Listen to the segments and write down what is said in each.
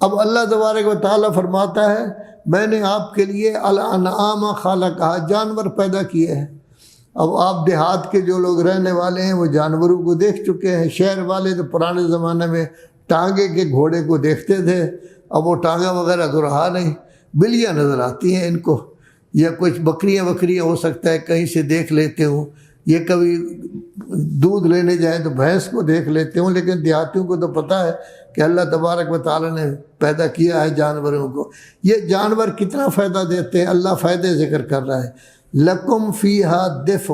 اب اللہ تبارک و تعالیٰ فرماتا ہے میں نے آپ کے لیے الانعام خلقھا، جانور پیدا کیے ہیں۔ اب آپ دیہات کے جو لوگ رہنے والے ہیں وہ جانوروں کو دیکھ چکے ہیں، شہر والے تو پرانے زمانے میں ٹانگے کے گھوڑے کو دیکھتے تھے، اب وہ ٹانگا وغیرہ تو رہا نہیں، بلیاں نظر آتی ہیں ان کو، یا کچھ بکریاں ہو سکتا ہے کہیں سے دیکھ لیتے ہوں، یہ کبھی دودھ لینے جائیں تو بھینس کو دیکھ لیتے ہوں، لیکن دیہاتیوں کو تو پتہ ہے کہ اللہ تبارک و تعالیٰ نے پیدا کیا ہے جانوروں کو۔ یہ جانور کتنا فائدہ دیتے ہیں، اللہ فائدے ذکر کر رہا ہے۔ لکم فیہا دفء،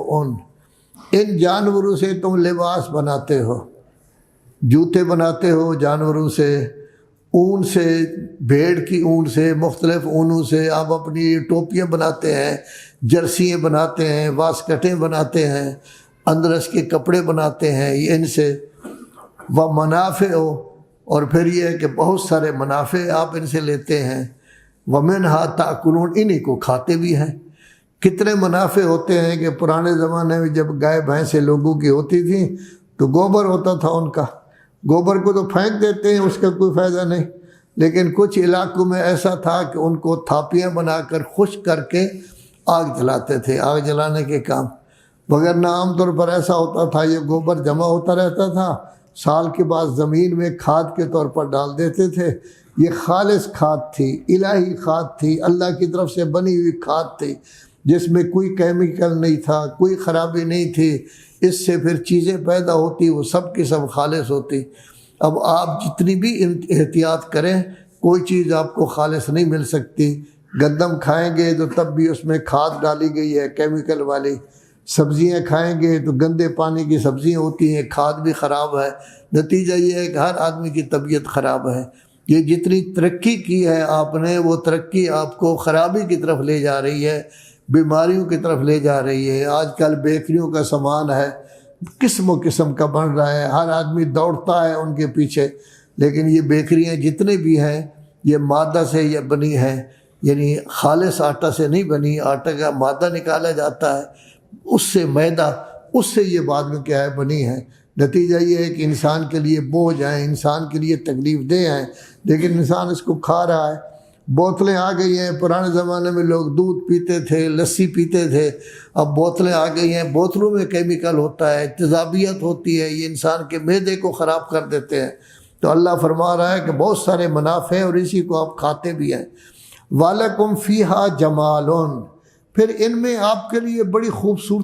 ان جانوروں سے تم لباس بناتے ہو، جوتے بناتے ہو جانوروں سے، اون سے، بھیڑ کی اون سے، مختلف اونوں سے آپ اپنی ٹوپیاں بناتے ہیں، جرسیاں بناتے ہیں، واسکٹیں بناتے ہیں، اندرس کے کپڑے بناتے ہیں، یہ ان سے ومنافع، اور پھر یہ ہے کہ بہت سارے منافع آپ ان سے لیتے ہیں، ومنھا تاکلون، انہی کو کھاتے بھی ہیں۔ کتنے منافع ہوتے ہیں کہ پرانے زمانے میں جب گائے بھینسیں لوگوں کی ہوتی تھیں تو گوبر ہوتا تھا ان کا، گوبر کو تو پھینک دیتے ہیں، اس کا کوئی فائدہ نہیں، لیکن کچھ علاقوں میں ایسا تھا کہ ان کو تھاپیاں بنا کر خشک کر کے آگ جلاتے تھے، آگ جلانے کے کام، وگرنہ عام طور پر ایسا ہوتا تھا یہ گوبر جمع ہوتا رہتا تھا، سال کے بعد زمین میں کھاد کے طور پر ڈال دیتے تھے۔ یہ خالص کھاد تھی، الہی کھاد تھی، اللہ کی طرف سے بنی ہوئی کھاد تھی، جس میں کوئی کیمیکل نہیں تھا، کوئی خرابی نہیں تھی، اس سے پھر چیزیں پیدا ہوتی وہ سب کی سب خالص ہوتی۔ اب آپ جتنی بھی احتیاط کریں کوئی چیز آپ کو خالص نہیں مل سکتی۔ گندم کھائیں گے تو تب بھی اس میں کھاد ڈالی گئی ہے کیمیکل والی، سبزیاں کھائیں گے تو گندے پانی کی سبزیاں ہوتی ہیں، کھاد بھی خراب ہے، نتیجہ یہ ہے کہ ہر آدمی کی طبیعت خراب ہے۔ یہ جتنی ترقی کی ہے آپ نے، وہ ترقی آپ کو خرابی کی طرف لے جا رہی ہے، بیماریوں کی طرف لے جا رہی ہے۔ آج کل بیکریوں کا سامان ہے، قسم و قسم کا بن رہا ہے، ہر آدمی دوڑتا ہے ان کے پیچھے، لیکن یہ بیکریاں جتنے بھی ہیں یہ مادہ سے یہ بنی ہیں، یعنی خالص آٹا سے نہیں بنی، آٹا کا مادہ نکالا جاتا ہے، اس سے میدا، اس سے یہ بعد میں کیا ہے بنی ہے۔ نتیجہ یہ ہے کہ انسان کے لیے بوجھ ہیں، انسان کے لیے تکلیف دہ ہیں، لیکن انسان اس کو کھا رہا ہے۔ بوتلیں آ گئی ہیں، پرانے زمانے میں لوگ دودھ پیتے تھے، لسی پیتے تھے، اب بوتلیں آ گئی ہیں، بوتلوں میں کیمیکل ہوتا ہے، تیزابیت ہوتی ہے، یہ انسان کے معدے کو خراب کر دیتے ہیں۔ تو اللہ فرما رہا ہے کہ بہت سارے منافع ہیں اور اسی کو آپ کھاتے بھی ہیں۔ وَلَكُمْ فِيهَا جَمَالٌ، پھر ان میں آپ کے لیے بڑی خوبصورت